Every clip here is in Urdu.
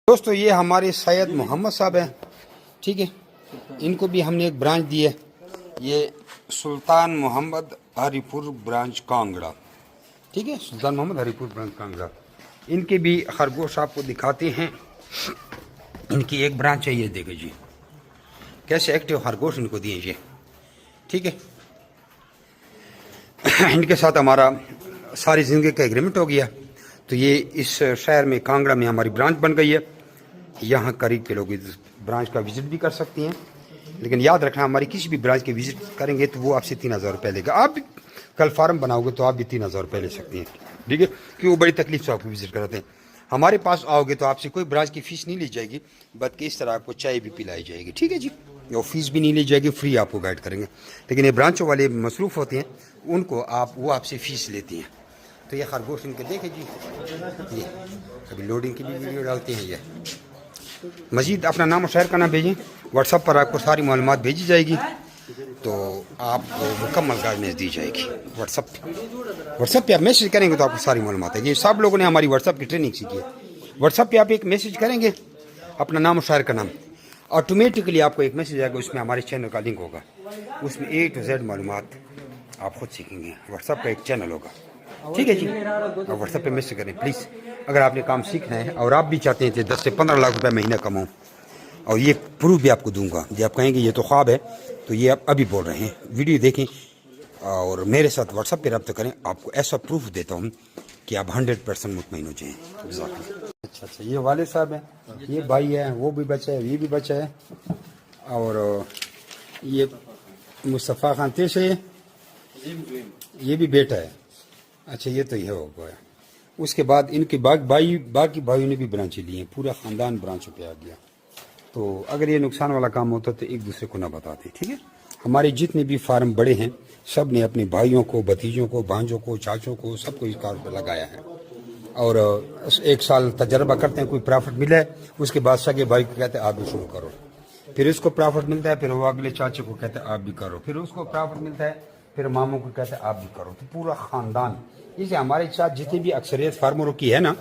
دوستو یہ ہمارے سید محمد صاحب ہیں، ٹھیک ہے، ان کو بھی ہم نے ایک برانچ دی ہے، یہ سلطان محمد ہری پور برانچ کانگڑا، ٹھیک ہے، سلطان محمد ہری پور برانچ کانگڑا۔ ان کے بھی خرگوش آپ کو دکھاتے ہیں، ان کی ایک برانچ ہے، یہ دیکھیں جی کیسے ایکٹیو خرگوش ان کو دیے جی، ٹھیک ہے۔ ان کے ساتھ ہمارا ساری زندگی کا ایگریمنٹ ہو گیا، تو یہ اس شہر میں کانگڑا میں ہماری برانچ بن گئی ہے۔ یہاں قریب کے لوگ اس برانچ کا وزٹ بھی کر سکتے ہیں، لیکن یاد رکھنا ہماری کسی بھی برانچ کے وزٹ کریں گے تو وہ آپ سے 3000 روپے لے گا۔ آپ بھی کل فارم بناؤ گے تو آپ بھی 3000 روپے لے سکتے ہیں، ٹھیک ہے، کیونکہ وہ بڑی تکلیف سے آپ کو وزٹ کراتے ہیں۔ ہمارے پاس آؤ گے تو آپ سے کوئی برانچ کی فیس نہیں لی جائے گی، بلکہ اس طرح آپ کو چائے بھی پلائی جائے گی، ٹھیک ہے جی، اور فیس بھی نہیں لی جائے گی، فری آپ کو گائیڈ کریں گے۔ لیکن یہ برانچوں والے مصروف ہوتے ہیں، ان کو وہ آپ سے فیس لیتے ہیں۔ تو یہ خرگوش ان کے دیکھیں جی، یہ ابھی لوڈنگ کی بھی ویڈیو ڈالتے ہیں۔ یہ مزید اپنا نام اور شہر کا نام بھیجیں، واٹس ایپ پر آپ کو ساری معلومات بھیجی جائے گی، تو آپ کو مکمل گائیڈنس دی جائے گی۔ واٹس ایپ پہ آپ میسج کریں گے تو آپ کو ساری معلومات ہے۔ یہ سب لوگوں نے ہماری واٹس ایپ کی ٹریننگ سیکھی ہے۔ واٹس ایپ پہ آپ ایک میسج کریں گے، اپنا نام اور شہر کا نام، آٹومیٹکلی آپ کو ایک میسج آئے گا، اس میں ہمارے چینل کا لنک ہوگا، اس میں A to Z معلومات آپ خود سیکھیں گے۔ واٹس ایپ کا ایک چینل ہوگا، ٹھیک ہے جی، آپ واٹس ایپ پہ میسج کریں پلیز۔ اگر آپ نے کام سیکھنا ہے اور آپ بھی چاہتے ہیں کہ 10 سے 15 لاکھ روپے مہینہ کماؤں، اور یہ پروف بھی آپ کو دوں گا، جب آپ کہیں گے یہ تو خواب ہے، تو یہ آپ ابھی بول رہے ہیں، ویڈیو دیکھیں اور میرے ساتھ واٹس ایپ پہ رابطہ کریں، آپ کو ایسا پروف دیتا ہوں کہ آپ 100% مطمئن ہو جائیں۔ اچھا اچھا، یہ والد صاحب ہیں، یہ بھائی ہے، وہ بھی بچہ ہے، یہ بھی بچہ ہے، اور یہ مصطفیٰ خان تیسے ہے، یہ بھی بیٹا ہے۔ اچھا، یہ تو یہ ہو گیا۔ اس کے بعد ان کے باقی بھائیوں نے بھی برانچیں لی ہیں، پورا خاندان برانچوں پہ آ گیا۔ تو اگر یہ نقصان والا کام ہوتا تو ایک دوسرے کو نہ بتاتے، ٹھیک ہے۔ ہمارے جتنے بھی فارم بڑے ہیں سب نے اپنے بھائیوں کو، بھتیجوں کو، بھانجوں کو، چاچوں کو، سب کو اس کار پہ لگایا ہے، اور 1 سال تجربہ کرتے ہیں، کوئی پرافٹ ملا ہے، اس کے بعد سگے بھائی کو کہتے ہیں آپ بھی شروع کرو، پھر اس کو پرافٹ ملتا ہے، پھر وہ اگلے چاچے کو کہتے ہیں آپ بھی کرو، پھر اس کو پرافٹ ملتا ہے، پھر ماموں کو کہتے ہیں آپ بھی کرو، تو پورا خاندان۔ جیسے ہمارے ساتھ جتنی بھی اکثریت فارمروں کی ہے نا،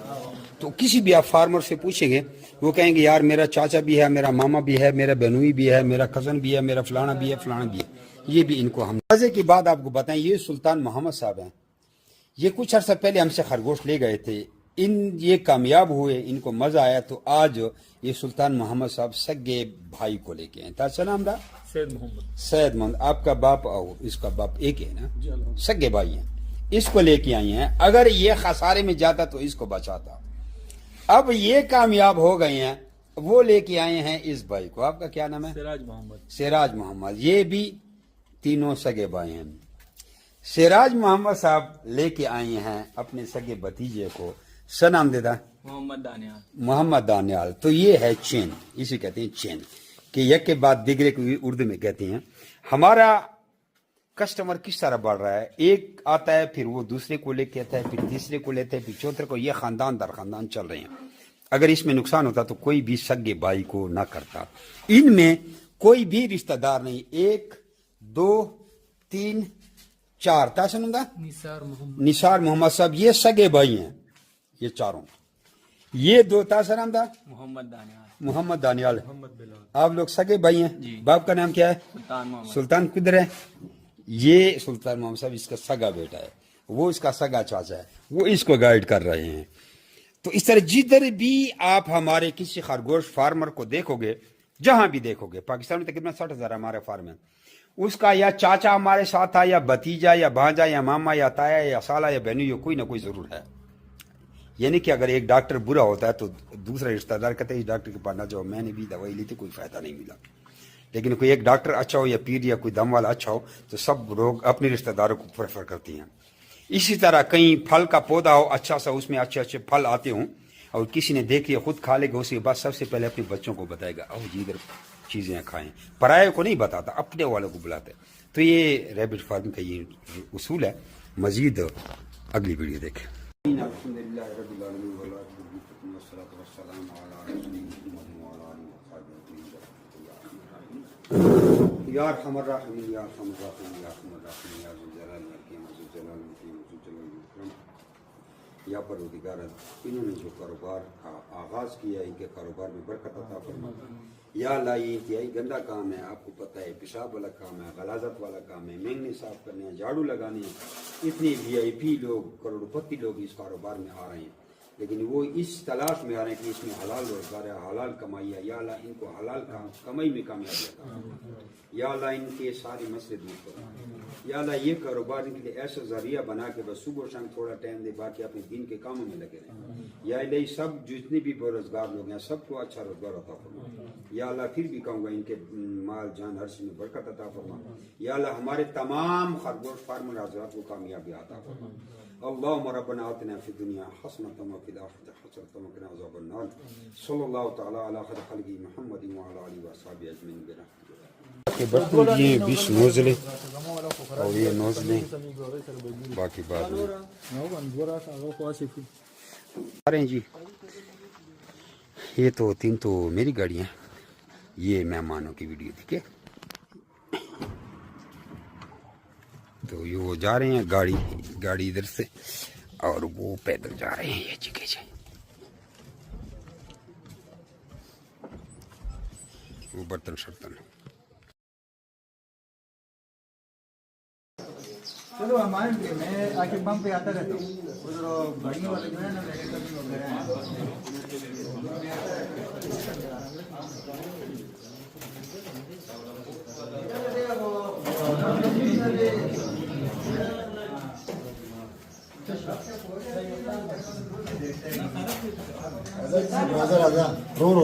تو کسی بھی آپ فارمر سے پوچھیں گے وہ کہیں گے یار میرا چاچا بھی ہے، میرا ماما بھی ہے، میرا بہنوئی بھی ہے، میرا کزن بھی ہے، میرا فلانا بھی ہے، فلانا بھی ہے۔ یہ بھی ان کو ہم مزے کی بات آپ کو بتائیں، یہ سلطان محمد صاحب ہیں، یہ کچھ عرصہ پہلے ہم سے خرگوش لے گئے تھے، یہ کامیاب ہوئے، ان کو مزہ آیا، تو آج یہ سلطان محمد صاحب سگے بھائی کو لے کے ہیں۔ تاج نام دا سید محمد، آپ کا باپ اور اس کا باپ ایک ہے نا، سگے بھائی ہیں، اس کو لے کے آئی ہیں۔ اگر یہ خسارے میں جاتا تو اس کو بچاتا، اب یہ کامیاب ہو گئے ہیں، وہ لے کے آئے ہیں اس بھائی کو۔ آپ کا کیا نام ہے؟ سراج محمد، یہ بھی تینوں سگے بھائی ہیں۔ سراج محمد صاحب لے کے آئے ہیں اپنے سگے بھتیجے کو، سنام دیتا محمد دانیال، تو یہ ہے چین، اسے کہتے ہیں چین، کہ یک کے بعد دیگرے کو اردو میں کہتے ہیں۔ ہمارا کسٹمر کس طرح بڑھ رہا ہے، ایک آتا ہے پھر وہ دوسرے کو لے کے آتا ہے، پھر تیسرے کو لیتے ہیں، پھر چوتھے کو، یہ خاندان در خاندان چل رہے ہیں۔ اگر اس میں نقصان ہوتا تو کوئی بھی سگے بھائی کو نہ کرتا۔ ان میں کوئی بھی رشتہ دار نہیں، 1 2 3 4 تاسن ہوں گا، نثار محمد صاحب، یہ سگے بھائی ہیں، یہ چاروں۔ یہ 2 تاسن ہم دا محمد دانیال، آپ لوگ سگے بھائی ہیں۔ باپ کا نام کیا ہے؟ سلطان قدر ہے۔ یہ سلطان محمد صاحب اس کا سگا بیٹا ہے، وہ اس کا سگا چاچا ہے، وہ اس کو گائیڈ کر رہے ہیں۔ تو اس طرح جدھر بھی آپ ہمارے کسی خرگوش فارمر کو دیکھو گے، جہاں بھی دیکھو گے، پاکستان میں تقریباً 60,000 ہمارے فارم ہیں، اس کا یا چاچا ہمارے ساتھ تھا، یا بھتیجا، یا بھانجا، یا ماما، یا تایا، یا سالہ، یا بہنوئی، کوئی نہ کوئی ضرور ہے۔ یعنی کہ اگر ایک ڈاکٹر برا ہوتا ہے تو دوسرا رشتہ دار کہتے ہیں اس ڈاکٹر کے پاس نہ جاؤ، میں نے بھی دوائی لی تھی، کوئی فائدہ نہیں ملا۔ لیکن کوئی ایک ڈاکٹر اچھا ہو، یا پیر، یا کوئی دم والا اچھا ہو، تو سب لوگ اپنے رشتہ داروں کو پریفر کرتے ہیں۔ اسی طرح کہیں پھل کا پودا ہو اچھا سا، اس میں اچھے اچھے پھل آتے ہوں، اور کسی نے دیکھ لیا، خود کھا لے گا، اس کے بعد سب سے پہلے اپنے بچوں کو بتائے گا او جی ادھر چیزیں کھائیں، پرائے کو نہیں بتاتا، اپنے والوں کو بلاتا ہے۔ تو یہ ریبٹ فارم کا یہ اصول ہے۔ مزید اگلی ویڈیو دیکھیں۔ یا ارحم الراحمین، یا ارحم الراحمین، یا ارحم الراحمین، یا ذو الجلال والاکرام، ذو الجلال والاکرام، ذو الجلال والاکرام۔ یا پروردگار انہوں نے جو کاروبار کا آغاز کیا ان کے کاروبار میں برکت عطا فرما. یا اللہ یہ انتہائی گندا کام ہے، آپ کو پتہ ہے، پیشاب والا کام ہے، غلاظت والا کام ہے، مینگنے صاف کرنے ہیں، جھاڑو لگانے ہیں. اتنے VIP لوگ، کروڑ پتی لوگ اس کاروبار میں آ رہے ہیں، لیکن وہ اس تلاش میں آ رہے ہیں کہ اس میں حلال روزگار ہے، حلال کمائی ہے. یا اللہ ان کو حلال کمائی میں کامیابی عطا فرما. یا اللہ ان کے سارے مسئلے دور کرو. یا اللہ یہ کاروبار ان کے لیے ایسا ذریعہ بنا کے بس صبح و شام تھوڑا ٹائم دے، باقی اپنے دین کے کاموں میں لگے رہیں. یا اللہ سب جتنے بھی بے روزگار لوگ ہیں سب کو اچھا روزگار عطا فرما. یا اللہ پھر بھی کہوں گا ان کے مال جان ہر چیز میں برکت عطا فرما. یا اللہ ہمارے تمام خرگوش فارمر حضرات کو کامیابی عطا فرما. اللهم ربنا آتنا في الدنيا حسنة وفي الآخرة حسنة وقنا عذاب النار. صلی اللہ تعالی علی خیر خلقہ محمد وعلی آلہ وصحبہ اجمعین برحمتہ. کہ برتن یہ 20 نوزلیں اور یہ نوزلیں باقی بعد آ رہے ہیں جی. یہ تو 3 تو میری گاڑیاں، یہ مہمانوں کی ویڈیو دیکھے. تو یہ وہ جا رہے ہیں گاڑی ادھر سے اور وہ پیدل جا رہے ہیں. یہ جگہ سے وہ برتن شرتن. چلو ہمارے میں آ کے بم پہ آتا رہتا ہوں. گاڑیوں والے جو ہے نا میرے کبھی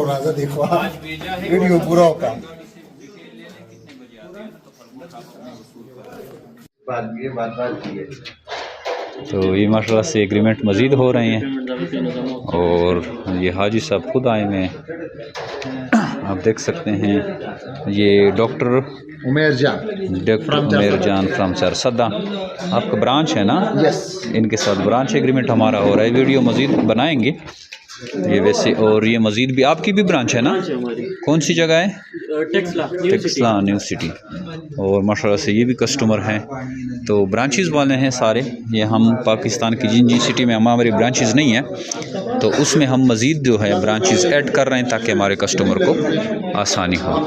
راجا دیکھو ویڈیو پورا ہوگا. تو یہ ماشاء اللہ سے ایگریمنٹ مزید ہو رہے ہیں اور یہ حاجی صاحب خود آئے ہوئے ہیں. آپ دیکھ سکتے ہیں یہ ڈاکٹر عمیر جان فرام سرسدہ آپ کا برانچ ہے نا. ان کے ساتھ برانچ ایگریمنٹ ہمارا ہو رہا ہے. ویڈیو مزید بنائیں گے یہ ویسے. اور یہ مزید بھی آپ کی بھی برانچ ہے نا؟ کون سی جگہ ہے؟ Taxila new city. اور ماشاء اللہ سے یہ بھی کسٹمر ہیں. تو برانچز والے ہیں سارے. یہ ہم پاکستان کی جن سٹی میں ہماری برانچز نہیں ہیں تو اس میں ہم مزید جو ہے برانچز ایڈ کر رہے ہیں تاکہ ہمارے کسٹمر کو آسانی ہو.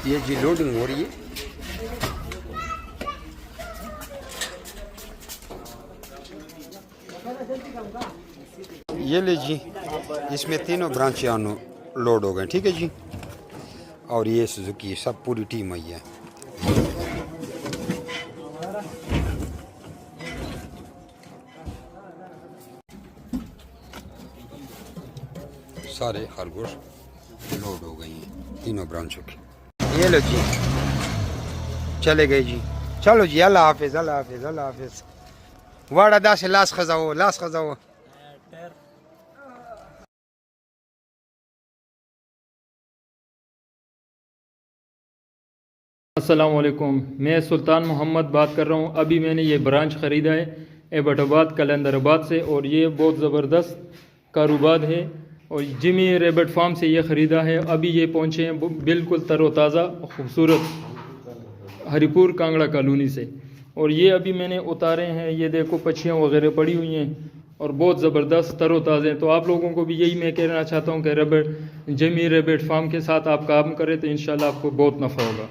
یہ جی لوڈنگ ہو رہی ہے. یہ لے جی، اس میں تینوں برانچیں لوڈ ہو گئے. ٹھیک ہے جی. اور یہ سوزوکی سب پوری ٹیم آئی ہے. سارے خرگوش لوڈ ہو گئی ہیں تینوں برانچوں کی. یہ لو جی چلے گئے جی. چلو جی اللہ حافظ اللہ حافظ اللہ حافظ. واڑا دا سے لاس خزاو. السلام علیکم، میں سلطان محمد بات کر رہا ہوں. ابھی میں نے یہ برانچ خریدا ہے ایبٹ آباد کلندر آباد سے اور یہ بہت زبردست کاروبار ہے. اور جمی ریبٹ فارم سے یہ خریدا ہے. ابھی یہ پہنچے ہیں بالکل تر و تازہ خوبصورت ہری پور کانگڑا کالونی سے. اور یہ ابھی میں نے اتارے ہیں. یہ دیکھو پچھیاں وغیرہ پڑی ہوئی ہیں اور بہت زبردست تر و تازہ ہیں. تو آپ لوگوں کو بھی یہی میں کہنا چاہتا ہوں کہ جمی ریبٹ فارم کے ساتھ آپ کام کریں تو انشاءاللہ آپ کو بہت نفع ہوگا.